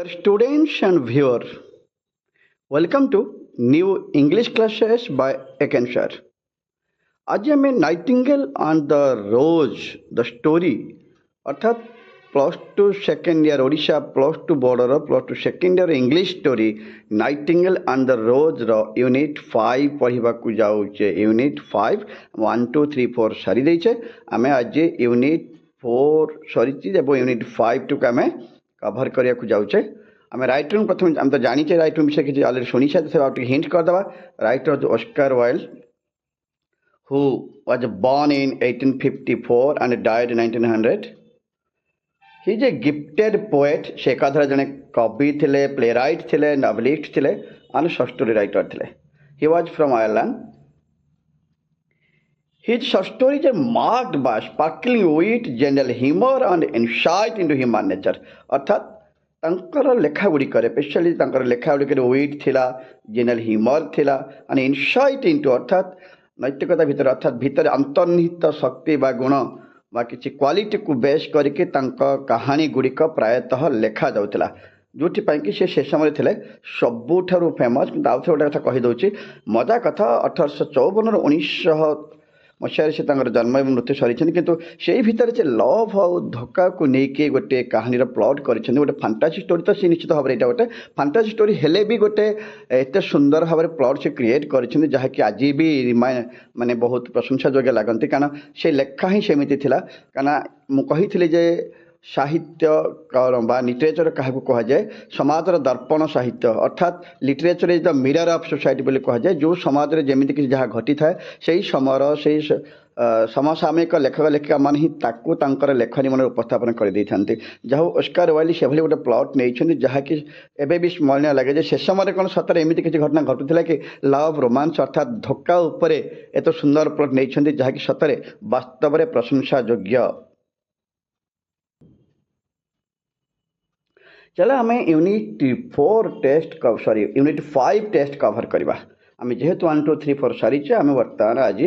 Dear students and viewer, welcome to new English classes by Ekenshar. आज हमें nightingale and the rose the story अर्थात plus two second year Odisha plus two बोर्डर plus two second year English story nightingale and the rose रो unit 5 पढ़ा जाऊे unit 5 1 2 3 4 सारी देचे आम आज unit 4 सरी यूनिट 5 टू आम कभर करने जाऊे आम राइटर प्रथम आम तो जाचे राइटर विषय किसी अलरेडी शुणी सारे हिंट करदे writer Oscar Wilde who was born in 1854 and died in 1900. He is a gifted poet. से एकाधारे जने कवि थिले, प्लेराइट थिले, नॉवेलिस्ट थिले and short story writer थिले. He was from Ireland. His short stories are marked by sparkling wit, general humor and insight into human nature. अर्थात तांकर लेखा गुड़िकर स्पेशली तांकर लेखा गुड़िकर विट थिला, जनरल ह्यूमर थिला and insight into अर्थात नैतिकता भितर अर्थात भितर अंतर्निहित शक्ति बा गुण बा किसी क्वालिटी को बेस करके कहानी गुड़िक प्रायतः लेखा जाऊला जोपाई कि से समय थे सबुठ फेमस कि आउ थे गोटे कथा कहीदे मजा कथा 1854 1900 मसीह से जन्म और मृत्यु सरी किंतु से भितर से लव आउ धक्का को लेकिन गोटे कहानी प्लट कर गोटे फैंटासी स्टोरी तो सी निश्चित भाव में यहाँ गोटे फैंटासी स्टोरी हेले भी गोटे एत सुंदर भाव में प्लट से क्रिएट कर जहाँकि आज भी माने बहुत प्रशंसा योग्य लगती कारण से लेखा ही सेमती कारण मुझे जे साहित्य लिटरेचर क्या कहुए समाजर दर्पण साहित्य अर्थात literature is the mirror of society बोली कहुए जो समाज में जमी कि जहाँ घटी था से ही समयर से समसामयिक लेखक लेखिका मान ही लेखनी मन उपस्थापन कर जहाँ ऑस्कर वाइल्ड से गोटे प्लट नहीं जहाँकि एवं भी स्मरणीय लगे से समय कौन सतरे एमती किसी घटना घटुला कि लव रोमांस अर्थात धक्का उपर एत सुंदर प्लट नहीं जहाँकि सतरे वास्तव में प्रशंसा योग्य। चलो आम unit 4 test sorry unit 5 test cover करवा आम जेहेतु 1 2 3 4 सारी आम बर्तमान आज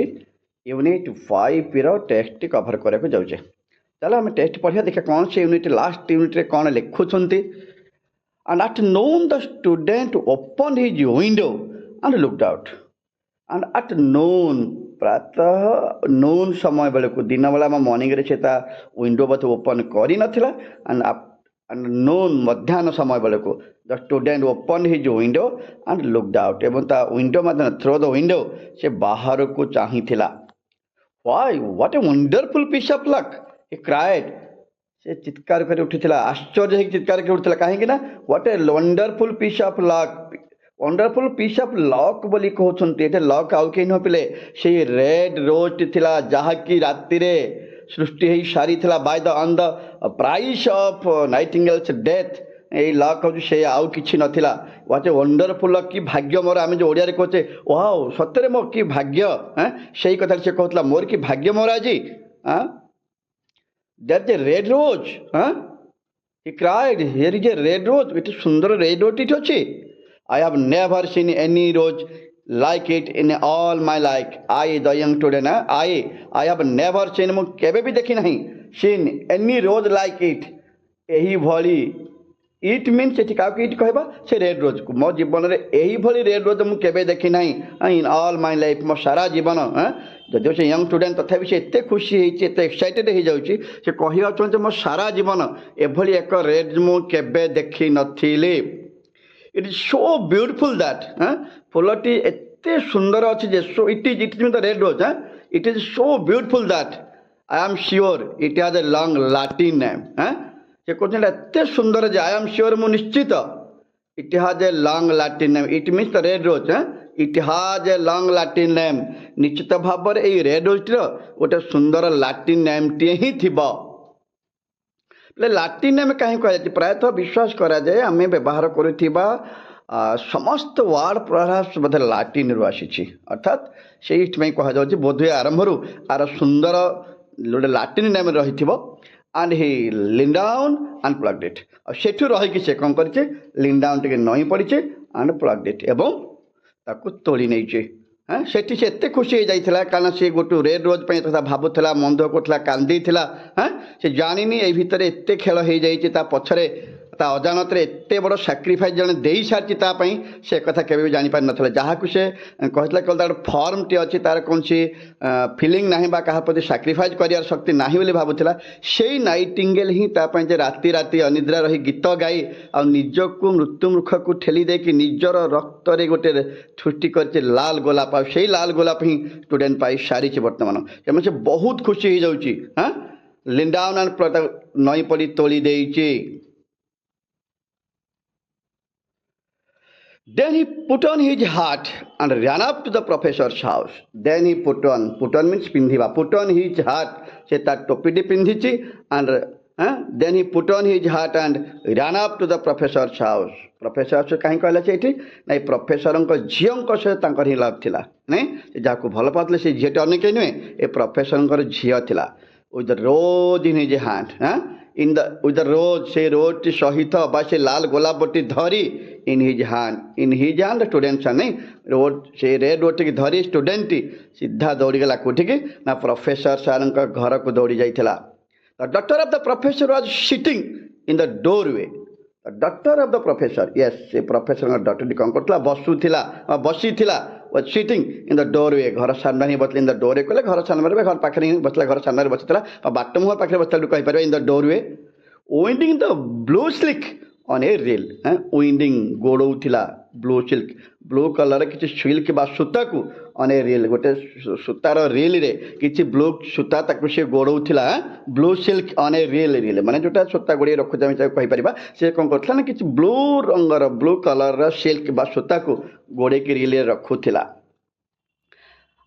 यूनिट 5 रो टेस्ट कवर करने जाऊे। चलो आम टेस्ट पढ़िया देखा कौन से यूनिट लास्ट यूनिट रे कौन लिखुंट and at noon the student open his window and looked out and at noon प्रातः नोन समय बेलू दिन बेला मॉर्निंग से विंडो बोध ओपन कर एंड नोन मध्याह्न समय बेलू the student open his window and looked out एवं विंडो मध्य थ्रो द विंडो से बाहर को चाही why what a wonderful piece of luck he cried से चित्कार कर उठीला आश्चर्य है चित्कार कर उठीला कहीं ना what a wonderful piece of luck wonderful piece of luck बोली कहते लक आउ कहीं न पिले से रेड रोज थिला जहाँकि राति रे सृष्टि हो सारी by the on the price of nightingales death ये लक हूँ से आउ कि नाला व्हाट ए वंडरफुल कि भाग्य मोर आम जो ओडिया कहचे वाओ सतरे मो कि भाग्य से कथा से कहला मोर कि भाग्य मोर आज that a red rose he cried here is a red rose it सुंदर रेड रोज इट अच्छी I have never seen any rose like it in all my life I the young student I have never seen मु केबे भी देखी नहीं seen any rose like it एही भली it mean से इट कहबा से रेड रोज को मो जीवन रे एही भली रेड रोज मु केबे देखी नहीं इन ऑल माय लाइफ मो सारा जीवन जदि से यंग स्टूडेंट तथापि से एते खुशी होइछे एते एक्साइटेड हो जाउची से कहिया चाहते मो सारा जीवन एभली एक रेड मु केबे देखी नथिली it is so beautiful that फुलटी एते सुंदर अच्छी जे so it is the red rose it is so beautiful that I am sure it has a long Latin name से कहते एते सुंदर जे आई एम श्योर मु निश्चित it has a long Latin name it means the red rose it has a long Latin name निश्चित भाव में ये रेड रोज गोटे सुंदर लैटिन नेम टे ही थिबा लैटिन नेम कहीं कह प्रायतः विश्वास करा जाए आम व्यवहार करुवा समस्त वार्ड प्रहास बोधे लाटिन रु आसी अर्थात से कहुँ बोधे आरंभ आर सुंदर गोटे लाटिन नेम रही and he lean down and plugged it सेठू रही से कौन कर लीन डाउन टे नई पड़ी एंड प्लग्ड इट एवं ताकू तोली नहीं सेठी से एते खुशी हो जाइथिला कारण से गोटू रेड रोज पे तथा भाबुथला मन दुख करथला कांदी थिला से जानिनी ए भितर एते खेल हो जाइछि ता पछरे ତା ଅଜାଣତରେ ଏତେ ବଡ଼ ସାକ୍ରିଫାଇସ୍ ଜଣେ ଦେଇସାରିଛି ତା ପାଇଁ ସେ କଥା କେବେ ବି ଜାଣିପାରିନଥିଲା। ଯାହାକୁ ସେ କହିଥିଲା କେବଳ ତାର ଫର୍ମଟି ଅଛି, ତାର କୌଣସି ଫିଲିଂ ନାହିଁ ବା କାହା ପ୍ରତି ସାକ୍ରିଫାଇସ୍ କରିବାର ଶକ୍ତି ନାହିଁ ବୋଲି ଭାବୁଥିଲା। ସେଇ ନାଇଟିଙ୍ଗେଲ୍ ହିଁ ତା ପାଇଁ ଯେ ରାତି ରାତି ଅନିଦ୍ରା ରହି ଗୀତ ଗାଇ ଆଉ ନିଜକୁ ମୃତ୍ୟୁ ମୁଖକୁ ଠେଲି ଦେଇକି ନିଜର ରକ୍ତରେ ଗୋଟେ ସୃଷ୍ଟି କରିଛି ଲାଲ ଗୋଲାପ, ଆଉ ସେଇ ଲାଲ ଗୋଲାପ ହିଁ ଷ୍ଟୁଡେଣ୍ଟ ପାଇ ସାରିଛି ବର୍ତ୍ତମାନ। ତେଣୁ ସେ ବହୁତ ଖୁସି ହେଇଯାଉଛି। ଲିଣ୍ଡାଉନ୍ ଆଣ୍ଡ ନଈ ପଡ଼ି ତୋଳି ଦେଇଛି। Then he put on his hat and ran up to the professor's house. Then he put on means ପିନ୍ଧିବା, put on his hat, ସେ ତା ଟୋପିଟି ପିନ୍ଧିଛି। and then he put on his hat and ran up to the professor's house. Professor କାହିଁ କହିଲା ସେଇଠି? ନାଇଁ, ପ୍ରଫେସରଙ୍କ ଝିଅଙ୍କ ସହିତ ତାଙ୍କର ହିଁ ଲଭ୍ ଥିଲା। ନାଇଁ, ଯାହାକୁ ଭଲ ପାଉଥିଲେ ସେ ଝିଅଟି ଅନ୍ୟ କେହି ନୁହେଁ, ଏ ପ୍ରଫେସରଙ୍କର ଝିଅ ଥିଲା। with the rose in his hand, with the rose, ସେ ରୋଜଟି ସହିତ ବା ସେ ଲାଲ ଗୋଲାପଟି ଧରି in his hand ଷ୍ଟୁଡେଣ୍ଟ ନାଇଁ, ରୋଜ୍ ସେ ରେଡ୍ ରୋଜଟିକି ଧରି ଷ୍ଟୁଡେଣ୍ଟଟି ସିଧା ଦୌଡ଼ିଗଲା କୋଉଠିକି ନା ପ୍ରଫେସର ସାର୍ଙ୍କ ଘରକୁ ଦୌଡ଼ି ଯାଇଥିଲା। The daughter of the professor was sitting in the doorway. The daughter of the professor, yes, ସେ ପ୍ରଫେସରଙ୍କ ଡଟରଟି କ'ଣ କରୁଥିଲା? ବସିଥିଲା, was sitting in the doorway, ଘର ସାମ୍ନାରେ ହିଁ ବସିଥିଲା। in the doorway କହିଲେ ଘର ସାମ୍ନାରେ, ଘର ପାଖରେ ହିଁ ବସିଥିଲା, ଘର ସାମ୍ନାରେ ବସିଥିଲା ବା ବାଟ ମୁହଁ ପାଖରେ ବସିଥିଲା କହିପାରିବା। in the doorway winding the blue silk on a reel, winding ଗୋଡ଼ଉଥିଲା ବ୍ଲୁ ସିଲ୍କ, ବ୍ଲୁ କଲର୍ର କିଛି ସିଲ୍କ ବା ସୂତାକୁ ଅନ୍ ଏ ରିଲ୍, ଗୋଟେ ସୂତାର ରିଲ୍ରେ କିଛି ବ୍ଲୁ ସୂତା ତାକୁ ସେ ଗୋଡ଼ଉଥିଲା। Blue silk on a reel ମାନେ ଯେଉଁଟା ସୂତା ଗୋଡ଼େଇ ରଖୁଛି ଆମେ ତାକୁ କହିପାରିବା। ସେ କ'ଣ କରୁଥିଲା ନା କିଛି ବ୍ଲୁ ରଙ୍ଗର, ବ୍ଲୁ କଲର୍ର ସିଲ୍କ ବା ସୂତାକୁ ଗୋଡ଼େଇକି ରିଲ୍ରେ ରଖୁଥିଲା।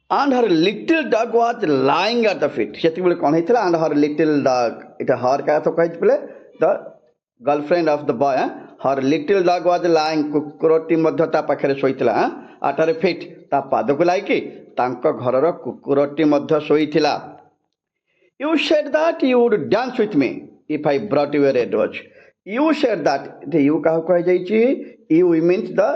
and her little dog was lying at the feet. ସେତିକିବେଳେ କ'ଣ ହେଇଥିଲା? and her little dog, ଏଇଟା ହର କାହା ତ କହିଛି ବୋଲେ the girlfriend of the boy, her little dog was lying, कुकुरटी मध्य ता पाखरे शोइथिला। at her feet, ता पाद को लाइकी तांको घरर कुकुरटी मध्य शोइथिला। you said that you would dance with me if I brought you a red rose. you said that, you काहा कह जाईची? you means the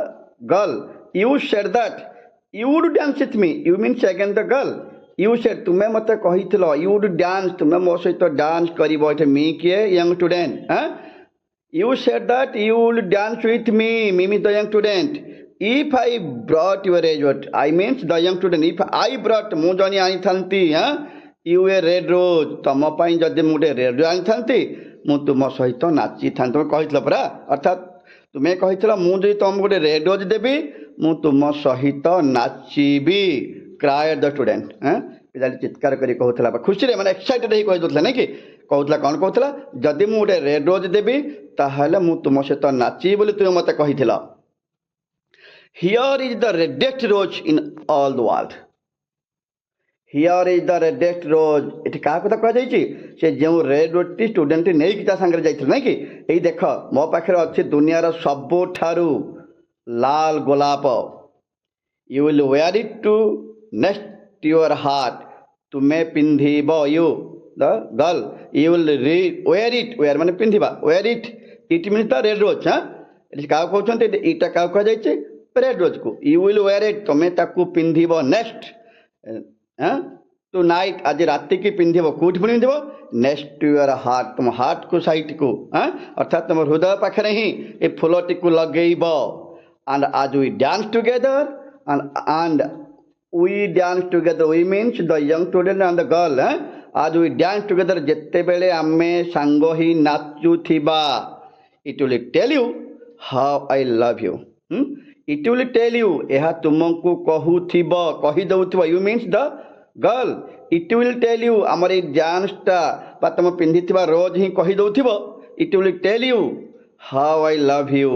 girl. you said that you would dance with me, you means again the girl. you said, तुमे मते कहिथिलो you would dance, तुमे मो सहित dance करिवो। एठे मी किए? young student। you said that you would dance with me, me means the young student. if I brought you a red rose, I means the young student. if I brought, ମୁଁ ଜଣି ଆଣିଥାନ୍ତି you a red rose, ତମ ପାଇଁ ଯଦି ମୁଁ ଗୋଟେ red rose ଆଣିଥାନ୍ତି ମୁଁ ତୁମ ସହିତ ନାଚିଥାନ୍ତି। ତୁମେ କହିଥିଲ ପରା, ଅର୍ଥାତ୍ ତୁମେ କହିଥିଲ ମୁଁ ଯଦି ତମକୁ ଗୋଟେ ରେଡ୍ ରୋଜ୍ ଦେବି ମୁଁ ତୁମ ସହିତ ନାଚିବି। କ୍ରାଏଡ୍ ଦ ଷ୍ଟୁଡେଣ୍ଟ, ପିଲାଟି ଚିତ୍କାର କରି କହୁଥିଲା, ଖୁସିରେ ମାନେ ଏକ୍ସାଇଟେଡ୍ ହେଇ କହିଦେଉଥିଲା ନାଇଁ କି? କହୁଥିଲା କ'ଣ କହୁଥିଲା? ଯଦି ମୁଁ ଗୋଟେ ରେଡ୍ ରୋଜ୍ ଦେବି ତାହେଲେ ମୁଁ ତୁମ ସହିତ ନାଚିବି ବୋଲି ତୁମେ ମୋତେ କହିଥିଲ। here is the reddest rose in all the world. here is the reddest rose, ଏଠି କାହା କଥା କୁହାଯାଇଛି? ସେ ଯେଉଁ ରେଡ୍ ରୋଜ୍ଟି ଷ୍ଟୁଡେଣ୍ଟଟି ନେଇକି ତା ସାଙ୍ଗରେ ଯାଇଥିଲେ ନାଇଁ କି? ଏଇ ଦେଖ ମୋ ପାଖରେ ଅଛି ଦୁନିଆର ସବୁଠାରୁ ଲାଲ ଗୋଲାପ। you will wear it to next your heart, ତୁମେ ପିନ୍ଧିବ। you the girl, you will wear it, wear ମାନେ ପିନ୍ଧିବା, wear it, it means the red rose। ଏଠି କାହାକୁ କହୁଛନ୍ତି? ଏଇଟା କାହାକୁ କୁହାଯାଇଛି? Red ରୋଜ୍କୁ। you will wear it, ତୁମେ ତାକୁ ପିନ୍ଧିବ। next ଟୁ ନାଇଟ୍, ଆଜି ରାତିକି ପିନ୍ଧିବ। କେଉଁଠି ପିନ୍ଧିବ? ନେକ୍ସଟ ଟୁ ୟୁର ହାର୍ଟ, ତୁମ ହାର୍ଟକୁ ସାଇଟ୍କୁ, ଅର୍ଥାତ୍ ତୁମ ହୃଦୟ ପାଖରେ ହିଁ ଏ ଫୁଲଟିକୁ ଲଗେଇବ। and as we dance together, and we dance together, we means the young student and the girl, as we dance together, ଯେତେବେଳେ ଆମେ ସାଙ୍ଗ ହିଁ ନାଚୁଥିବା, it will tell you how I love you. it will tell you, ଏହା ତୁମକୁ କହୁଥିବ, କହିଦେଉଥିବ। you means the girl, it will tell you, ଆମର ଏଇ ଡ୍ୟାନ୍ସଟା ବା ତୁମ ପିନ୍ଧିଥିବା ରୋଜ୍ ହିଁ କହିଦେଉଥିବ। it will tell you how I love you,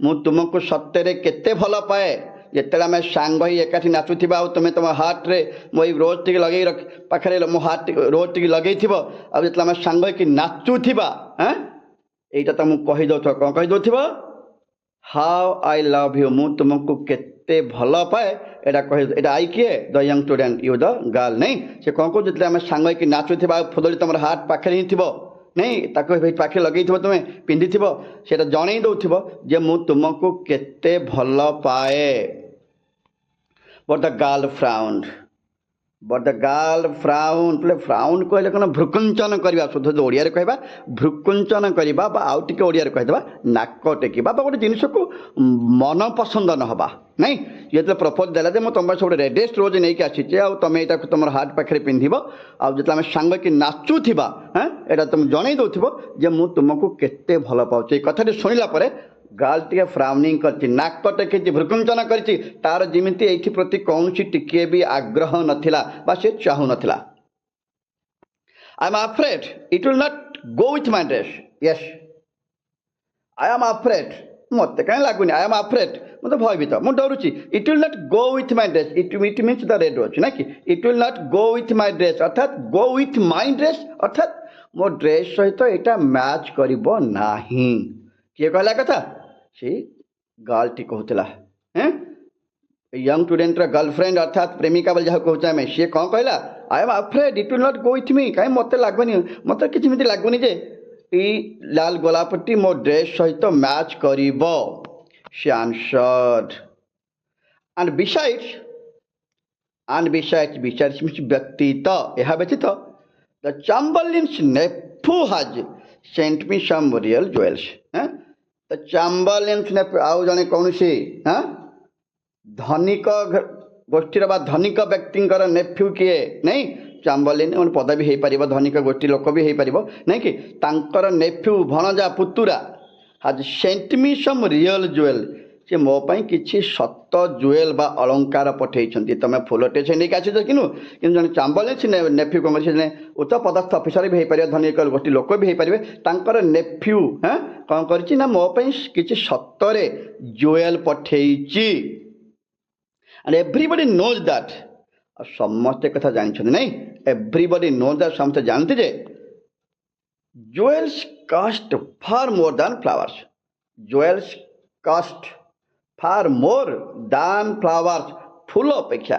ମୁଁ ତୁମକୁ ସତରେ କେତେ ଭଲ ପାଏ। ଯେତେବେଳେ ଆମେ ସାଙ୍ଗ ହେଇ ଏକାଠି ନାଚୁଥିବା ଆଉ ତୁମେ ତୁମ ହାର୍ଟରେ ମୋ ଏଇ ରୋଜ୍ ଟିକେ ଲଗେଇ ପାଖରେ ମୋ ହାର୍ଟ ରୋଜ୍ ଟିକେ ଲଗେଇଥିବ, ଆଉ ଯେତେବେଳେ ଆମେ ସାଙ୍ଗ ହେଇକି ନାଚୁଥିବା ଏଇଟା ତୁମକୁ କହିଦେଉଥିବ। କ'ଣ କହିଦେଉଥିବ? how I love you, ମୁଁ ତୁମକୁ କେତେ ଭଲ ପାଏ ଏଇଟା ଏଇଟା ଆଇ କିଏ? ଦ ୟଙ୍ଗ ଷ୍ଟୁଡେଣ୍ଟ, ୟୁ ଦ ଗାର୍ଲ। ନାଇଁ, ସେ କ'ଣ କହୁଛି? ଯେତେବେଳେ ଆମେ ସାଙ୍ଗ ହେଇକି ନାଚୁଥିବା ଆଉ ଫୁଲଟି ତୁମର ହାର୍ଟ ପାଖରେ ହିଁ ଥିବ, ନାଇଁ ତାକୁ ପାଖରେ ଲଗେଇଥିବ, ତୁମେ ପିନ୍ଧିଥିବ, ସେଇଟା ଜଣେଇ ଦେଉଥିବ ଯେ ମୁଁ ତୁମକୁ କେତେ ଭଲ ପାଏ। But the girl frowned. But the girl frown बोले फ्राउन कहले कौन भ्रुकुंचन करवा शुद्ध ओडिया कहवा भ्रुकुंचन करवा आउ टे ओडिया कहीदेवा नाक टेकिबा गोटे जिनस को मन पसंद न हवा नहीं ये जो प्रपोज देला जे तुम सब रेडेस्ट रोज नहीं आसी तुम यहाँ तुम हार्ट पाखे पिंध आते आम सांग कि नाचुवा हाँ यहाँ तुम जन दौथ जे मुझे तुमको केते भल पाऊँ ये कथा शुणिला गर्ल टे फ्राउनिंग कर नाक टेकी भ्रुकुंचन कर जमी ये प्रति कौन टिके भी आग्रह नाला से चाहू नाला I am afraid it will not go with my dress yes I am afraid मत कहीं लगुनि आई एम अफ्रेड मतलब भयभीत मुझे डरुची it will not go with my dress it means the red rose ना कि it will not go with my dress अर्थात गो विथ माय ड्रेस अर्थात मो ड्रेस सहित यहाँ मैच करिबो नाही किए कहला कथा सी गर्ल टी कहूला यंग स्टूडेंट गर्लफ्रेंड अर्थात प्रेमिका बोले जहाँ कहूँ आम सी कौन कहला I am afraid it will not go with me कहीं मत लगुनि मत किसी लगुनि जे लाल गोलापटी मो ड्रेस सहित मैच करिब she answered and besides means व्यतीत यह व्यतीत the chamberlain's nephew has sent me some real jewels the chamberlain's nephew आउ जने कौन सी हाँ धनिक गोष्ठी धनिक व्यक्ति नेफ्यू किए नहीं चैम्बरलिन मैंने पदवी हो पार धनिक गोष्ठी लोक भी हो पार नहीं कि तांकर नेफ्यू भणजा पुतुरा has sent me some real jewel से मोपाई किसी सत ज्वेल बा अलंकार पठे तुम फुलटे से नहीं आस किनु कि जन चैम्बरलिन नेफ्यू कौन से उच्च पदस्थ अफिसर भी हो पार धनिक गोष्ठी लोक भी हो पारे नेफ्यू हाँ कौन कर मोपाई किसी सतरे ज्वेल पठेची एंड एवरीबडी नोज दैट समस्ते कथा जानते नहीं एवरीबडी नोज दैट समस्ते जानते जे jewels cost far more than flowers jewels cost far more than flowers फूल अपेक्षा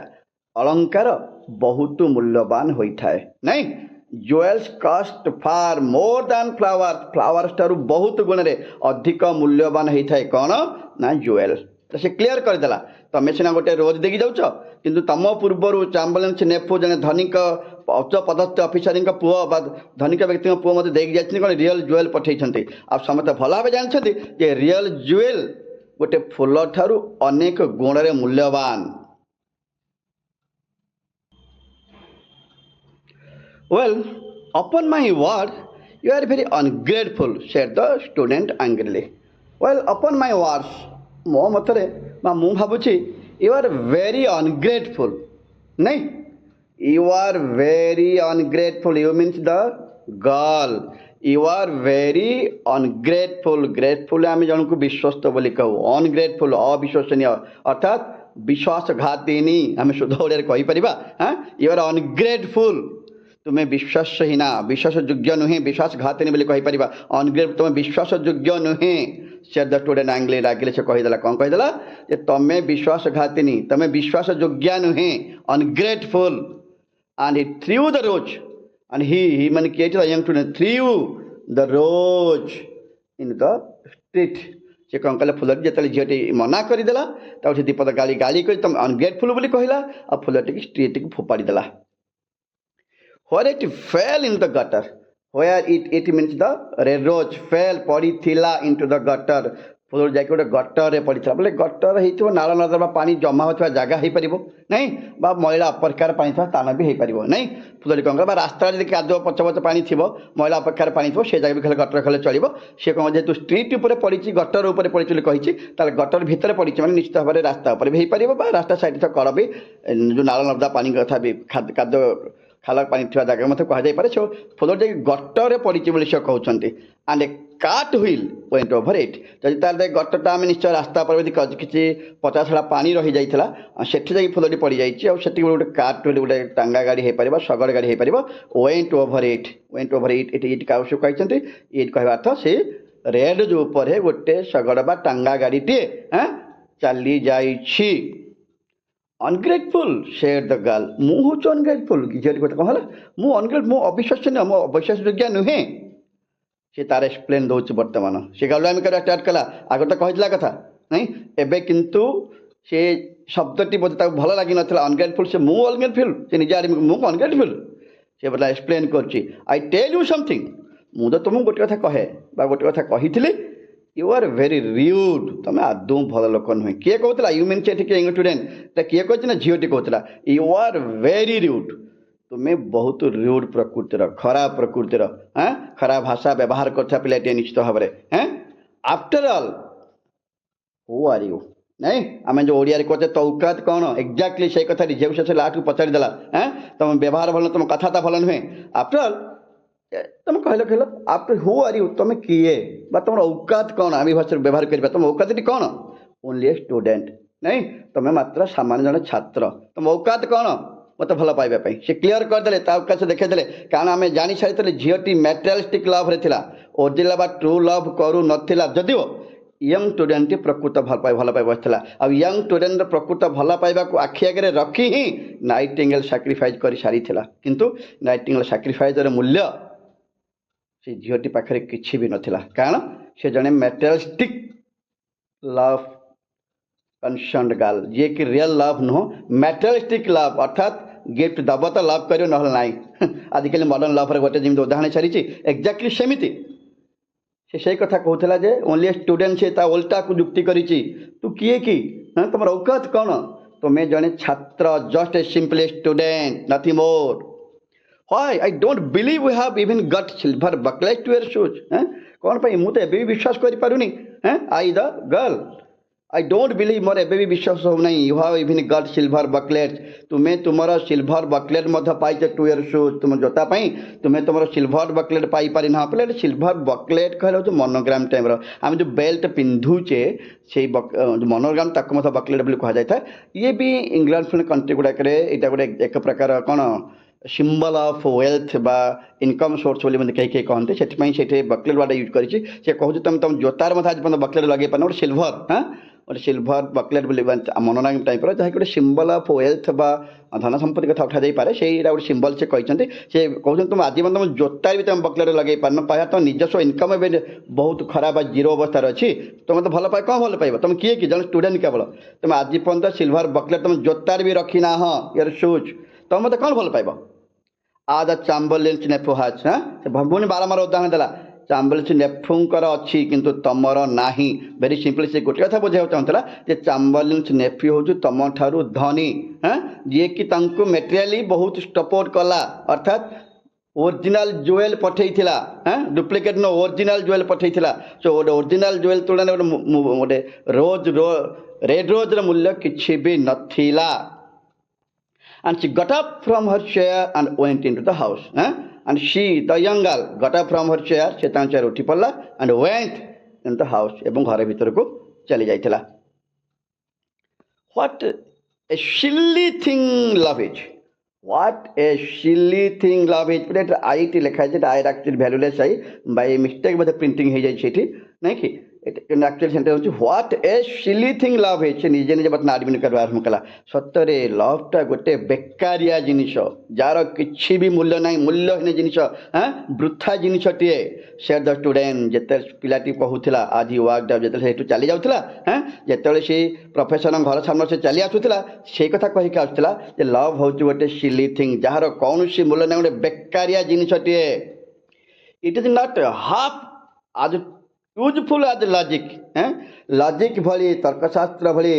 अलंकार बहुत मूल्यवान होता है नहीं jewels cost far more than flowers flowers ठारू बहुत गुण रे अधिक मूल्यवान होता है कौन ना ज्वेल तो से क्लीयर करदेला तुम्हें सीना गोटे रोज देखी जाऊच किंतु तुम पूर्वर चैम्बरलिन नेफ्यू जन धनिक उच्च पदस्थ अफिसर पुआ धनिक व्यक्ति पुआ मत देख जाती कौन रियल ज्वेल पठे आप समस्त भल भाव जानते जे रियल ज्वेल गोटे फूल ठारू अनेक गुण रे मूल्यवान well upon my word you are very ungrateful said the student angrily well upon my words मो मतरे मु भावुची यू आर वेरी अनग्रेटफुल नहीं you are very ungrateful you means the girl you are very ungrateful grateful आम जन को विश्वस्त बोली कहू अनग्रेटफुल अविश्वसनीय अर्थात विश्वासघातिनी आम शुद्ध ओडिया कहीपर हाँ यू आर अनग्रेटफुल तुम्हें विश्वासहीना विश्वासयोग्य नुहे विश्वासघातिनी बोली कहीपर अनग्रेट तुम्हें विश्वासयोग्य नुहे से द स्टूडेंट आंग्ली रागिले से कहीदेला कौन कहीदेला जे तुम्हें विश्वासघातिनी तुम्हें विश्वासयोग्य नुहे ungrateful and he threw the rose and he मान किए the young student threw the rose in the street से कौन कले फुल जो झीटी मना करदेला दीपद गाली गाली कर तुम अनग्रेटफुल बोली कहला आ फुलटी स्ट्रीट को फोपाड़ीदेला where it fell in the gutter where it means the red rose fell पड़ी थिला इनटू द गटर फुल जाके गोटे गटर रे पड़ी बोले गटर हो नाल नर्दमा पानी जमा होता जगह हो पार नहीं बा मैला अपरिकार पानी था स्थान भी हो पार नहीं फुलटी कौन कर रास्ता जब कादुआ पच पच पानी थी मैला अपरिकार पानी थो से जगह भी खाली गटर खेले चलो सी कौन जेहतु स्ट्रीट उपर पड़ी गटर उपर पड़ी कही गटर भितर पड़ी मैंने निश्चित भाव में रास्ता उपर भी हो पार रास्ता साइड कड़ भी जो नाल नर्दा पानी कथा भी कादुआ खाल पानी थी जगह मत कहुपे सो फुल गटर पड़ी से कहते and A cart wheel went over it जब तार गटरटा आम निश्चय रास्ता पर किसी पचास छड़ा पानी रही जाता से फुलटी पड़ जाइए गोटे कार्ट व्हील गोटे टांगा गाड़ी हो पार शगड़ गाड़ी हो पार वेंट ओवर इट इट क्या कहते इट कह अर्थ से रेड जो ऊपर गोटे शगड़ बा टांगा गाड़ी टे हाँ चली जाइए अनग्रेटफुल सेड द गर्ल मु हूँ अनग्रेटफुल झील कौन है मु अनग्रेट मु अविश्वसनीय मो अविश्वासयोग्य नुहे सी तार एक्सप्लेन दौर बर्तमान सी गर्ल आम स्टार्ट कला आग तो कहला कथा नहीं एबे किंतु ସେ ଶବ୍ଦଟି ବୋଧେ ତାକୁ ଭଲ ଲାଗିନଥିଲା ଅନଗ୍ରେଟଫୁଲ୍। ସେ ମୁଁ ଅନଗ୍ରେଟଫୁଲ୍, ସେ ନିଜେ ଆଡ଼େ ମୁଁ ଅନଗ୍ରେଟଫୁଲ୍। ସେ ବୋଧେ ଏକ୍ସପ୍ଲେନ୍ କରୁଛି, ଆଇ ଟେଲ୍ ୟୁ ସମଥିଙ୍ଗ, ମୁଁ ତ ତୁମକୁ ଗୋଟେ କଥା କହେ ବା ଗୋଟେ କଥା କହିଥିଲି, ୟୁ ଆର୍ ଭେରି ରିଉଡ୍, ତୁମେ ଆଦୌ ଭଲ ଲୋକ ନୁହେଁ। କିଏ କହୁଥିଲା? ୟୁ ମିନ୍ସ ଏଠିକି ଷ୍ଟୁଡେଣ୍ଟ, এটা କିଏ କହୁଛି ନା ଝିଅଟି କହୁଥିଲା। ୟୁ ଆର୍ ଭେରି ରିଉଡ୍, ତୁମେ ବହୁତ ରିଉଡ୍ ପ୍ରକୃତିର, ଖରାପ ପ୍ରକୃତିର, ଖରାପ ଭାଷା ବ୍ୟବହାର କରୁଥିବା ପିଲାଟିଏ ନିଶ୍ଚିତ ଭାବରେ। After all who are you, ନାଇଁ ଆମେ ଯେଉଁ ଓଡ଼ିଆରେ କହୁଛେ ତ ଔକାତ କ'ଣ, ଏକ୍ଜାକ୍ଟଲି ସେଇ କଥାଟି ଝିଅକୁ ସେ ଲାଷ୍ଟକୁ ପଚାରିଦେଲା। ତମ ବ୍ୟବହାର ଭଲ, ତମ କଥାବାର୍ତ୍ତା ଭଲ ନୁହେଁ। ଆଫ୍ଟର ଅଲ୍ ତମେ କହିଲ ଆଫ୍ଟର ହୁ ଆର୍ ୟୁ, ତମେ କିଏ ବା ତମର ଔକାତ କ'ଣ ଆମେ ଭାଷାରେ ବ୍ୟବହାର କରିବା। ତମ ଔକାତଟି କ'ଣ? ଓନ୍ଲି ଏ ଷ୍ଟୁଡେଣ୍ଟ, ନାଇଁ ତମେ ମାତ୍ର ସାମାନ୍ୟ ଜଣେ ଛାତ୍ର। ତମ ଔକାତ କ'ଣ? ମୋତେ ଭଲ ପାଇବା ପାଇଁ। ସେ କ୍ଲିଅର କରିଦେଲେ, ତା ଔକାତ ଦେଖାଇଦେଲେ। କାରଣ ଆମେ ଜାଣିସାରିଥିଲେ ଝିଅଟି ମ୍ୟାଟେରିଆଲିଷ୍ଟିକ୍ ଲଭ୍ରେ ଥିଲା, ଓରିଜିନାଲ ବା ଟ୍ରୁ ଲଭ୍ କରୁନଥିଲା। ଯଦିଓ ୟଙ୍ଗ ଷ୍ଟୁଡେଣ୍ଟଟି ପ୍ରକୃତ ଭଲ ପାଇବା ଥିଲା। ଆଉ ୟଙ୍ଗ ଷ୍ଟୁଡେଣ୍ଟର ପ୍ରକୃତ ଭଲ ପାଇବାକୁ ଆଖି ଆଗରେ ରଖି ହିଁ ନାଇଟିଙ୍ଗେଲ୍ ସାକ୍ରିଫାଇସ୍ କରି ସାରିଥିଲା। କିନ୍ତୁ ନାଇଟିଙ୍ଗେଲ୍ ସାକ୍ରିଫାଇସ୍ର ମୂଲ୍ୟ ସେ ଝିଅଟି ପାଖରେ କିଛି ବି ନଥିଲା। କାରଣ ସେ ଜଣେ ମ୍ୟାଟେରିଆଲିଷ୍ଟିକ୍ ଲଭ୍ କନସର୍ଣ୍ଣ ଗାର୍ଲ, ଯିଏକି ରିଅଲ୍ ଲଭ୍ ନୁହଁ, ମ୍ୟାଟେରିଆଲିଷ୍ଟିକ୍ ଲଭ୍, ଅର୍ଥାତ୍ ଗିଫ୍ଟ ଦେବ ତ ଲଭ୍ କରିବ, ନହେଲେ ନାହିଁ। ଆଜିକାଲି ମଡ଼ର୍ଣ୍ଣ ଲଭ୍ର ଗୋଟେ ଯେମିତି ଉଦାହରଣ ଛାଡ଼ିଛି, ଏକ୍ଜାକ୍ଟଲି ସେମିତି ସେ ସେଇ କଥା କହୁଥିଲା ଯେ ଓନ୍ଲି ଏ ଷ୍ଟୁଡେଣ୍ଟ। ସେ ତା ଓଲଟାକୁ ଯୁକ୍ତି କରିଛି, ତୁ କିଏ କି, ତମର ଔକାତ କ'ଣ? ତୁମେ ଜଣେ ଛାତ୍ର, just a simply student, nothing more. Why I don't believe you have even got silver buckles to your shoes. କ'ଣ ପାଇଁ? ମୁଁ ତ ଏବେ ବି ବିଶ୍ୱାସ କରିପାରୁନି। ଆଇ the girl, I don't believe, ମୋର ଏବେ ବି ବିଶ୍ୱାସ ହେଉନାହିଁ। You have even got silver buckles, ତୁମେ ତୁମର ସିଲଭର ବକଲେଟ୍ ମଧ୍ୟ ପାଇଛ ଟୁ ୟର୍ ସୁଜ୍, ତୁମ ଜୋତା ପାଇଁ ତୁମେ ତୁମର ସିଲଭର ବକଲେଟ୍ ପାଇପାରିନାହ। ପିଲା ସିଲଭର ବକଲେଟ୍ କହିଲେ ହେଉଛି ମନୋଗ୍ରାମ ଟାଇପ୍ର। ଆମେ ଯେଉଁ ବେଲ୍ଟ ପିନ୍ଧୁଛେ ସେଇ ମନୋଗ୍ରାମ, ତାକୁ ମଧ୍ୟ ବକଲେଟ୍ ବୋଲି କୁହାଯାଇଥାଏ। ଇଏ ବି ଇଂଲଣ୍ଡ ଫିଲ୍ମ କଣ୍ଟ୍ରି ଗୁଡ଼ାକରେ ଏଇଟା ଗୋଟେ ଏକ ପ୍ରକାର କ'ଣ ସିମ୍ବଲ ଅଫ୍ ୱେଲ୍ଥ ବା ଇନକମ୍ ସୋର୍ସ ବୋଲି ମୋତେ କେହି କହନ୍ତି। ସେଥିପାଇଁ ସେଠି ବକଲେଟ୍ ୱାର୍ଡ ୟୁଜ୍ କରିଛି। ସେ କହୁଛି ତୁମେ ତୁମ ଜୋତାରେ ମଧ୍ୟ ଆଜି ପର୍ଯ୍ୟନ୍ତ ବକଲେଟ୍ ଲଗାଇ ପାରୁନ, ଗୋଟେ ସିଲଭର, ଗୋଟେ ସିଲଭର ବକଲେଟ୍ ବୋଲି ମନୋଗ୍ରାମ ଟାଇପ୍ର, ଯାହାକି ଗୋଟେ ସିମ୍ବଲ ଅଫ୍ ୱେଲ୍ଥ ବା ଧନ ସମ୍ପତ୍ତି କଥା ଉଠାଯାଇପାରେ। ସେଇଟା ଗୋଟେ ସିମ୍ବଲ ସେ କହିଛନ୍ତି। ସେ କହୁଛନ୍ତି ତୁମେ ଆଜି ମଧ୍ୟ ତୁମ ଜୋତାରେ ବି ତୁମେ ବକଲେଟ୍ ଲଗାଇ ପାରୁନ, କହିବା ତୁମ ନିଜସ୍ୱ ଇନକମ୍ ଏବେ ବହୁତ ଖରାପ ବା ଜିରୋ ଅବସ୍ଥାରେ ଅଛି। ତୁମେ ତ ଭଲ ପାଇ କ'ଣ ଭଲ ପାଇବ? ତୁମେ କିଏ କି? ଜଣେ ଷ୍ଟୁଡେଣ୍ଟ କେବଳ। ତୁମେ ଆଜି ପର୍ଯ୍ୟନ୍ତ ସିଲଭର ବକଲେଟ୍ ତୁମ ଜୋତାରେ ବି ରଖିନାହ, ୟର୍ ସୁଜ୍, ତୁମେ ମୋତେ କ'ଣ ଭଲ ପାଇବ? ଆଜ ଚାମ୍ବରଲିନ୍ସ ନେଫୁ ହାଜ୍, ସେ ଭବୁନି ବାରମ୍ବାର ଉଦାହରଣ ଦେଲା। ଚାମ୍ବରଲିନ୍ସ ନେଫୁଙ୍କର ଅଛି କିନ୍ତୁ ତମର ନାହିଁ। ଭେରି ସିମ୍ପଲି ସେ ଗୋଟେ କଥା ବୁଝାଇବାକୁ ଚାହୁଁଥିଲା ଯେ ଚାମ୍ବରଲିନ୍ସ ନେଫ୍ୟୁ ହେଉଛି ତମଠାରୁ ଧନୀ, ଯିଏକି ତାଙ୍କୁ ମେଟେରିଆଲି ବହୁତ ସପୋର୍ଟ କଲା, ଅର୍ଥାତ୍ ଓରିଜିନାଲ ଜୁଏଲ୍ ପଠାଇଥିଲା, ଡୁପ୍ଲିକେଟ୍ ନ ଓରିଜିନାଲ ଜୁଏଲ୍ ପଠାଇଥିଲା। ସୋ ଗୋଟେ ଓରିଜିନାଲ ଜୁଏଲ୍ ତୁଳନାରେ ଗୋଟେ ରେଡ୍ ରୋଜ୍ର ମୂଲ୍ୟ କିଛି ବି ନଥିଲା। And she got up from her chair and went into the house. And she, the young girl, got up from her chair, ସେ ତାଙ୍କ chair ଉଠି ପଡ଼ିଲା, and went into the house, ଏବଂ ଘର ଭିତରକୁ ଚାଲି ଯାଇଥିଲା। What a silly thing love is. What a silly thing love is. ଏଟା ଆଇଟି ଲେଖା ହେଇଛି, ଆଇର ଆକ୍ଚୁଆଲି ଭ୍ୟାଲୁଲେସ୍ ଆଇ, ବାଇ ମିଷ୍ଟେକ୍ ବୋଧେ ପ୍ରିଣ୍ଟିଂ ହେଇଯାଇଛି ଏଠି, ନାଇଁ କି? ଆକ୍ଚୁଆଲି ସେଣ୍ଟେନ୍ସ ହେଉଛି what A Silli thing love is. ସେ ନିଜେ ବର୍ତ୍ତମାନ ଆଡମିଟ୍ କରିବା ଆରମ୍ଭ କଲା। ସତରେ ଲଭ୍ଟା ଗୋଟେ ବେକାରିଆ ଜିନିଷ, ଯାହାର କିଛି ବି ମୂଲ୍ୟ ନାହିଁ, ମୂଲ୍ୟହୀନ ଜିନିଷ, ବୃଥା ଜିନିଷଟିଏ। ସେ ଦ ଷ୍ଟୁଡେଣ୍ଟ, ଯେତେବେଳେ ପିଲାଟି କହୁଥିଲା ଆଜି ୱାର୍କ, ଯେତେବେଳେ ସେଇଠୁ ଚାଲି ଯାଉଥିଲା, ଯେତେବେଳେ ସେ ପ୍ରଫେସର ଘର ସାମ୍ନାରେ ସେ ଚାଲି ଆସୁଥିଲା, ସେଇ କଥା କହିକି ଆସୁଥିଲା ଯେ ଲଭ୍ ହେଉଛି ଗୋଟେ ସିଲି ଥିଙ୍ଗ, ଯାହାର କୌଣସି ମୂଲ୍ୟ ନାହିଁ, ଗୋଟେ ବେକାରିଆ ଜିନିଷଟିଏ। It is not half as useful as logic. Logic ଭଳି, ତର୍କଶାସ୍ତ୍ର ଭଳି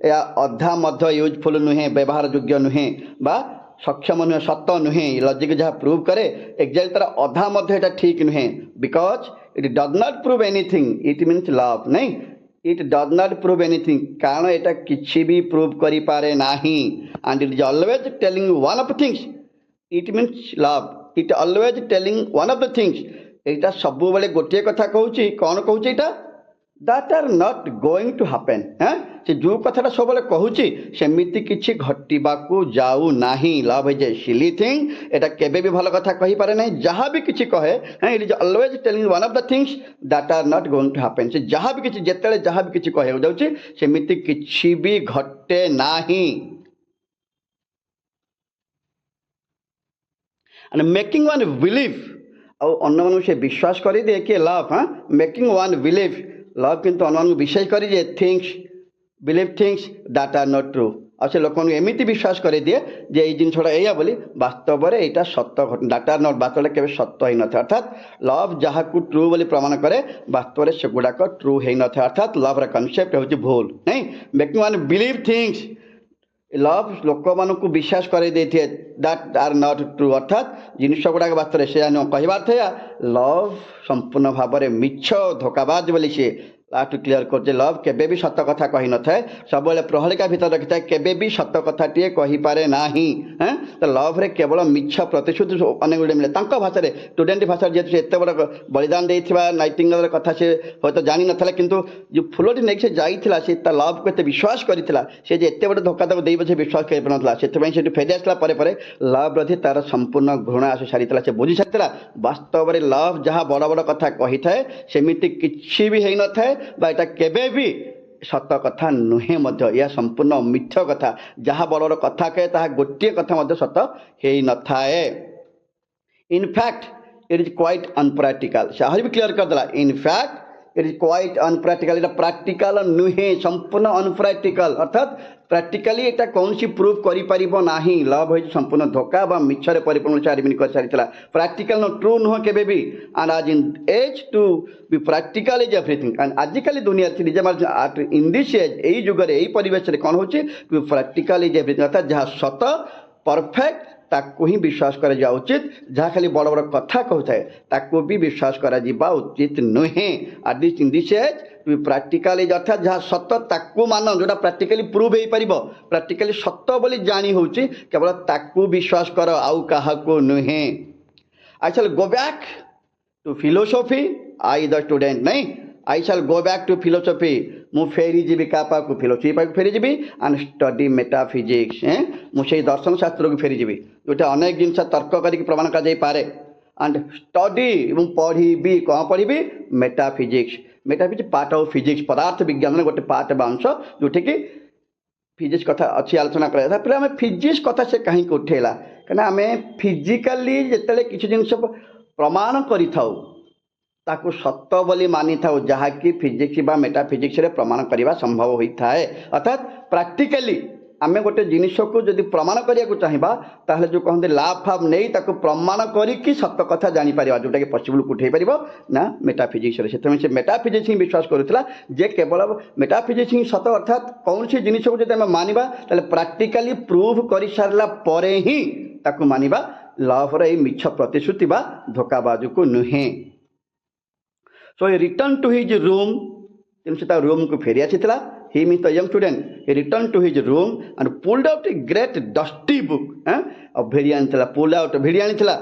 ଏହା ଅଧା ମଧ୍ୟ ୟୁଜଫୁଲ୍ ନୁହେଁ, ବ୍ୟବହାର ଯୋଗ୍ୟ ନୁହେଁ ବା ସକ୍ଷମ ନୁହେଁ, ସତ ନୁହେଁ। ଲଜିକ୍ ଯାହା ପ୍ରୁଭ୍ କରେ ଏକ୍ଜାକ୍ଟଲି ତା'ର ଅଧା ମଧ୍ୟ ଏଇଟା ଠିକ୍ ନୁହେଁ। Because it does not prove anything, it means love, ନାଇଁ it does not prove anything, କାରଣ ଏଇଟା କିଛି ବି ପ୍ରୁଭ୍ କରିପାରେ ନାହିଁ। And it is always telling one of the things, it means love, it always telling one of the things. ଏଇଟା ସବୁବେଳେ ଗୋଟିଏ କଥା କହୁଛି। କ'ଣ କହୁଛି ଏଇଟା? That are not going to happen. ସେ ଯେଉଁ କଥାଟା ସବୁବେଳେ କହୁଛି ସେମିତି କିଛି ଘଟିବାକୁ ଯାଉନାହିଁ। Love is a Silli thing, ଏଇଟା କେବେ ବି ଭଲ କଥା କହିପାରେ ନାହିଁ। ଯାହା ବି କିଛି କହେ, ଇଟ୍ is always telling one of the things that are not going to happen. ସେ ଯାହା ବି କିଛି, ଯେତେବେଳେ ଯାହା ବି କିଛି କହିବାକୁ ଯାଉଛି ସେମିତି କିଛି ବି ଘଟେ ନାହିଁ। ଆଣ୍ଡ ମେକିଂ ୱାନ୍ ବିଲିଭ୍, ଆଉ ଅନ୍ୟମାନଙ୍କୁ ସେ ବିଶ୍ୱାସ କରିଦିଏ କି love, making one believe, love କିନ୍ତୁ ଅନ୍ୟମାନଙ୍କୁ ବିଶ୍ୱାସ କରି ଯେ things believe things that are not true. ଆଉ ସେ ଲୋକଙ୍କୁ ଏମିତି ବିଶ୍ୱାସ କରିଦିଏ ଯେ ଏଇ ଜିନିଷଟା ଏଇଆ ବୋଲି, ବାସ୍ତବରେ ଏଇଟା ସତ ଘଟଣା, ଦ୍ୟାଟ୍ ଆର୍ ନଟ୍, ବାସ୍ତବରେ କେବେ ସତ ହେଇନଥାଏ। ଅର୍ଥାତ୍ ଲଭ୍ ଯାହାକୁ ଟ୍ରୁ ବୋଲି ପ୍ରମାଣ କରେ, ବାସ୍ତବରେ ସେଗୁଡ଼ାକ ଟ୍ରୁ ହେଇନଥାଏ। ଅର୍ଥାତ୍ ଲଭ୍ର କନସେପ୍ଟ ହେଉଛି ଭୁଲ, ନାଇଁ। Making one believe things, love ଲୋକମାନଙ୍କୁ ବିଶ୍ୱାସ କରାଇ ଦେଇଥାଏ ଦ୍ୟାଟ୍ ଆର୍ ନଟ୍ ଟ୍ରୁ, ଅର୍ଥାତ୍ ଜିନିଷ ଗୁଡ଼ାକ ବାସ୍ତବରେ ସେୟା ନୁହଁ। କହିବାର ଥିଲା ଲଭ୍ ସମ୍ପୂର୍ଣ୍ଣ ଭାବରେ ମିଛ, ଧୋକାବାଜ ବୋଲି ସିଏ ଲାଷ୍ଟ କ୍ଲିୟର କରୁଛେ। ଲଭ୍ କେବେ ବି ସତ କଥା କହିନଥାଏ, ସବୁବେଳେ ପ୍ରହେଳିକା ଭିତରେ ରଖିଥାଏ, କେବେ ବି ସତ କଥାଟିଏ କହିପାରେ ନାହିଁ। ତ ଲଭ୍ରେ କେବଳ ମିଛ ପ୍ରତିଶ୍ରୁତି ଅନେକ ଗୁଡ଼ିଏ ମିଳେ। ତାଙ୍କ ଭାଷାରେ, ଷ୍ଟୁଡେଣ୍ଟ ଭାଷାରେ, ଯେହେତୁ ସେ ଏତେ ବଡ଼ ବଳିଦାନ ଦେଇଥିବା ନାଇଟିଙ୍ଗେଲର କଥା ସେ ହୁଏତ ଜାଣିନଥିଲା, କିନ୍ତୁ ଯେଉଁ ଫୁଲଟି ନେଇକି ସେ ଯାଇଥିଲା, ସେ ତା ଲଭ୍କୁ ଏତେ ବିଶ୍ୱାସ କରିଥିଲା, ସେ ଯେ ଏତେ ବଡ଼ ଧୋକା ତାକୁ ଦେଇ ସେ ବିଶ୍ୱାସ କରିପାରୁନଥିଲା। ସେଥିପାଇଁ ସେଠୁ ଫେରି ଆସିଲା ପରେ ପରେ ଲଭ୍ ପ୍ରତି ତାର ସମ୍ପୂର୍ଣ୍ଣ ଘୃଣା ଆସି ସାରିଥିଲା। ସେ ବୁଝି ସାରିଥିଲା ବାସ୍ତବରେ ଲଭ୍ ଯାହା ବଡ଼ ବଡ଼ କଥା କହିଥାଏ ସେମିତି କିଛି ବି ହେଇନଥାଏ, ବା ଏଇଟା କେବେ ବି ସତ କଥା ନୁହେଁ ମଧ୍ୟ, ଏହା ସମ୍ପୂର୍ଣ୍ଣ ମିଛ କଥା। ଯାହା ବଡ଼ ବଡ଼ କଥା କହେ ତାହା ଗୋଟିଏ କଥା ମଧ୍ୟ ସତ ହେଇନଥାଏ। In fact it is quite unpractical. ସେ ଆହୁରି ବି କ୍ଲିୟର କରିଦେଲା, in fact it is quite unpractical, ଏଇଟା ପ୍ରାକ୍ଟିକାଲ ନୁହେଁ, ସମ୍ପୂର୍ଣ୍ଣ ଅନପ୍ରାକ୍ଟିକାଲ। ଅର୍ଥାତ୍ ପ୍ରାକ୍ଟିକାଲି ଏଇଟା କୌଣସି ପ୍ରୁଭ୍ କରିପାରିବ ନାହିଁ। ଲଭ୍ ହେଉଛି ସମ୍ପୂର୍ଣ୍ଣ ଧୋକା ବା ମିଛରେ ପରିପୂର୍ଣ୍ଣ ଚାରିମିନି କରିସାରିଥିଲା। ପ୍ରାକ୍ଟିକାଲ ନୁହଁ, ଟ୍ରୁ ନୁହଁ କେବେ ବି। And as in age to be practical is everything. And ଆଜିକାଲି ଦୁନିଆରେ ନିଜେ ଇନ୍ ଦିସ୍ ଏଜ୍, ଏଇ ଯୁଗରେ, ଏଇ ପରିବେଶରେ କ'ଣ ହେଉଛି, ଟୁ ପ୍ରାକ୍ଟିକାଲ ଇଜ୍ ଏଭ୍ରିଥିଙ୍ଗ। ଅର୍ଥାତ୍ ଯାହା ସତ, ପରଫେକ୍ଟ, ତାକୁ ହିଁ ବିଶ୍ୱାସ କରାଯିବା ଉଚିତ। ଯାହା ଖାଲି ବଡ଼ ବଡ଼ କଥା କହୁଥାଏ ତାକୁ ବି ବିଶ୍ୱାସ କରାଯିବା ଉଚିତ ନୁହେଁ। At this in this age to be practical is, ଅର୍ଥାତ୍ ଯାହା ସତ ତାକୁ ମାନ, ଯେଉଁଟା ପ୍ରାକ୍ଟିକାଲି ପ୍ରୁଭ୍ ହେଇପାରିବ, ପ୍ରାକ୍ଟିକାଲି ସତ ବୋଲି ଜାଣି ହେଉଛି, କେବଳ ତାକୁ ବିଶ୍ୱାସ କର, ଆଉ କାହାକୁ ନୁହେଁ। I shall go back to philosophy, ଆଇ ଦ ଷ୍ଟୁଡେଣ୍ଟ, ନାଇଁ, I shall go back to philosophy, ମୁଁ ଫେରିଯିବି କାହା ପାଖକୁ, ଫିଲୋସଫି ପାଖକୁ ଫେରିଯିବି। ଆଣ୍ଡ ଷ୍ଟଡି ମେଟାଫିଜିକ୍ସ, ମୁଁ ସେଇ ଦର୍ଶନ ଶାସ୍ତ୍ରକୁ ଫେରିଯିବି ଯେଉଁଟା ଅନେକ ଜିନିଷ ତର୍କ କରିକି ପ୍ରମାଣ କରାଯାଇପାରେ। ଆଣ୍ଡ ଷ୍ଟଡି, ଏବଂ ପଢ଼ିବି, କ'ଣ ପଢ଼ିବି, ମେଟାଫିଜିକ୍ସ। ମେଟାଫିଜିକ୍ସ ପାର୍ଟ ଅଫ୍ ଫିଜିକ୍ସ, ପଦାର୍ଥ ବିଜ୍ଞାନର ଗୋଟେ ପାର୍ଟ ବା ଅଂଶ, ଯେଉଁଠିକି ଫିଜିକ୍ସ କଥା ଅଛି ଆଲୋଚନା କରାଯାଏ। ତାପରେ ଆମେ ଫିଜିକ୍ସ କଥା ସେ କାହିଁକି ଉଠେଇଲା, କାହିଁକିନା ଆମେ ଫିଜିକାଲି ଯେତେବେଳେ କିଛି ଜିନିଷ ପ୍ରମାଣ କରିଥାଉ ତାକୁ ସତ ବୋଲି ମାନିଥାଉ, ଯାହାକି ଫିଜିକ୍ସ ବା ମେଟାଫିଜିକ୍ସରେ ପ୍ରମାଣ କରିବା ସମ୍ଭବ ହୋଇଥାଏ। ଅର୍ଥାତ୍ ପ୍ରାକ୍ଟିକାଲି ଆମେ ଗୋଟେ ଜିନିଷକୁ ଯଦି ପ୍ରମାଣ କରିବାକୁ ଚାହିଁବା, ତାହେଲେ ଯେଉଁ କହନ୍ତି ଲାଭ୍ ଫାଭ୍ ନେଇ ତାକୁ ପ୍ରମାଣ କରିକି ସତ କଥା ଜାଣିପାରିବା, ଯେଉଁଟାକି ପସିବୁଲକୁ ଉଠେଇ ପାରିବ ନା ମେଟାଫିଜିକ୍ସରେ। ସେଥିପାଇଁ ସେ ମେଟାଫିଜିକ୍ସ ହିଁ ବିଶ୍ୱାସ କରୁଥିଲା ଯେ କେବଳ ମେଟାଫିଜିକ୍ସ ହିଁ ସତ। ଅର୍ଥାତ୍ କୌଣସି ଜିନିଷକୁ ଯଦି ଆମେ ମାନିବା ତାହେଲେ ପ୍ରାକ୍ଟିକାଲି ପ୍ରୁଭ୍ କରିସାରିଲା ପରେ ହିଁ ତାକୁ ମାନିବା, ଲଭ୍ର ଏଇ ମିଛ ପ୍ରତିଶ୍ରୁତି ବା ଧୋକାବାଜକୁ ନୁହେଁ। So he returned to his room, ତେଣୁ ସେ ତା ରୁମ୍କୁ ଫେରି ଆସିଥିଲା। He means the young student. He returned to his room and pulled out a great dusty book. ଆଉ ଭିଡ଼ି ଆଣିଥିଲା, pulled out, ଭିଡ଼ି ଆଣିଥିଲା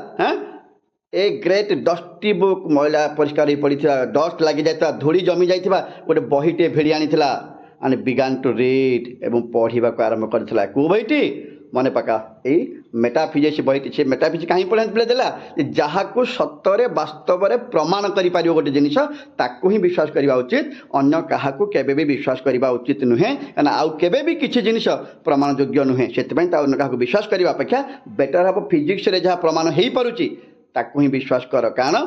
ଏ ଗ୍ରେଟ୍ ଡଷ୍ଟି ବୁକ୍, ମଇଳା ପରିଷ୍କାର ହୋଇ ପଡ଼ିଥିବା, ଡଷ୍ଟ ଲାଗିଯାଇଥିବା, ଧୂଳି ଜମି ଯାଇଥିବା ଗୋଟେ ବହିଟିଏ ଭିଡ଼ି ଆଣିଥିଲା। ଆଣ୍ଡ ବିଗାନ୍ ଟୁ ରିଡ୍, ଏବଂ ପଢ଼ିବାକୁ ଆରମ୍ଭ କରିଥିଲା। କେଉଁ ବହିଟି? ମନେ ପକା, ଏଇ ମେଟାଫିଜିକ୍ସ ବହିଟି। ସେ ମେଟାଫିଜିକ୍ସ କାହିଁ ଦେଲା, ଯାହାକୁ ସତରେ ବାସ୍ତବରେ ପ୍ରମାଣ କରିପାରିବ ଗୋଟେ ଜିନିଷ, ତାକୁ ହିଁ ବିଶ୍ୱାସ କରିବା ଉଚିତ, ଅନ୍ୟ କାହାକୁ କେବେ ବି ବିଶ୍ୱାସ କରିବା ଉଚିତ ନୁହେଁ। କାହିଁକିନା ଆଉ କେବେ ବି କିଛି ଜିନିଷ ପ୍ରମାଣ ଯୋଗ୍ୟ ନୁହେଁ। ସେଥିପାଇଁ ତା ଅନ୍ୟ କାହାକୁ ବିଶ୍ୱାସ କରିବା ଅପେକ୍ଷା ବେଟର ହେବ ଫିଜିକ୍ସରେ ଯାହା ପ୍ରମାଣ ହେଇପାରୁଛି ତାକୁ ହିଁ ବିଶ୍ୱାସ କର। କାରଣ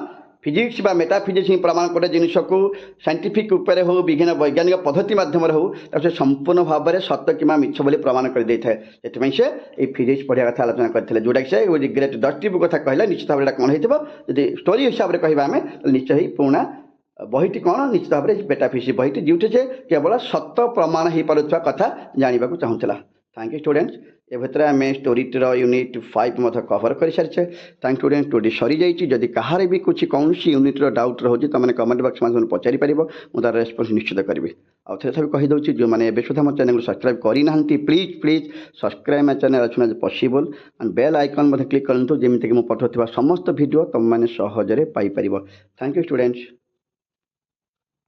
ଫିଜିକ୍ସ ବା ମେଟାଫିଜିକ୍ସ ହିଁ ପ୍ରମାଣ ଗୋଟେ ଜିନିଷକୁ ସାଇଣ୍ଟିଫିକ୍ ଉପରେ ହେଉ, ବିଭିନ୍ନ ବୈଜ୍ଞାନିକ ପଦ୍ଧତି ମାଧ୍ୟମରେ ହେଉ, ତାକୁ ସେ ସମ୍ପୂର୍ଣ୍ଣ ଭାବରେ ସତ କିମ୍ବା ମିଛ ବୋଲି ପ୍ରମାଣ କରିଦେଇଥାଏ। ସେଥିପାଇଁ ସେ ଏଇ ଫିଜିକ୍ସ ପଢ଼ିବା କଥା ଆଲୋଚନା କରିଥିଲେ, ଯେଉଁଟାକି ସେ ଗ୍ରେଟ୍ ଡଷ୍ଟି ବୁକ୍ କଥା କହିଲେ। ନିଶ୍ଚିତ ଭାବରେ ଏଇଟା କ'ଣ ହେଇଥିବ, ଯଦି ଷ୍ଟୋରି ହିସାବରେ କହିବା ଆମେ, ନିଶ୍ଚୟ ଏଇ ପୁରୁଣା ବହିଟି କ'ଣ, ନିଶ୍ଚିତ ଭାବରେ ମେଟାଫିଜିକ୍ସ ବହିଟି, ଯେଉଁଠି ସେ କେବଳ ସତ ପ୍ରମାଣ ହେଇପାରୁଥିବା କଥା ଜାଣିବାକୁ ଚାହୁଁଥିଲା। Thank you students. ଏ ଭିତରେ ଆମେ ଷ୍ଟୋରିଟିର ୟୁନିଟ୍ 5 ମଧ୍ୟ କଭର୍ କରିସାରିଛେ। Thank student. ଷ୍ଟୋରି ସରିଯାଇଛି। ଯଦି କାହାର ବି କିଛି କୌଣସି ୟୁନିଟ୍ର ଡାଉଟ୍ ରହୁଛି ତୁମେ କମେଣ୍ଟ ବକ୍ସ ମାଧ୍ୟମରେ ପଚାରିପାରିବ, ମୁଁ ତା'ର ରେସ୍ପନ୍ସ ନିଶ୍ଚିତ କରିବି। ଆଉ ଥରେ କହିଦେଉଛି, ଯେଉଁମାନେ ଏବେ ସୁଦ୍ଧା ମୋ ଚ୍ୟାନେଲକୁ ସବସ୍କ୍ରାଇବ୍ କରିନାହାନ୍ତି, please subscribe my channel as soon as possible, and bell icon ମଧ୍ୟ କ୍ଲିକ୍ କରନ୍ତୁ, ଯେମିତିକି ମୁଁ ପଠାଉଥିବା ସମସ୍ତ ଭିଡ଼ିଓ ତୁମମାନେ ସହଜରେ ପାଇପାରିବ। Thank you students.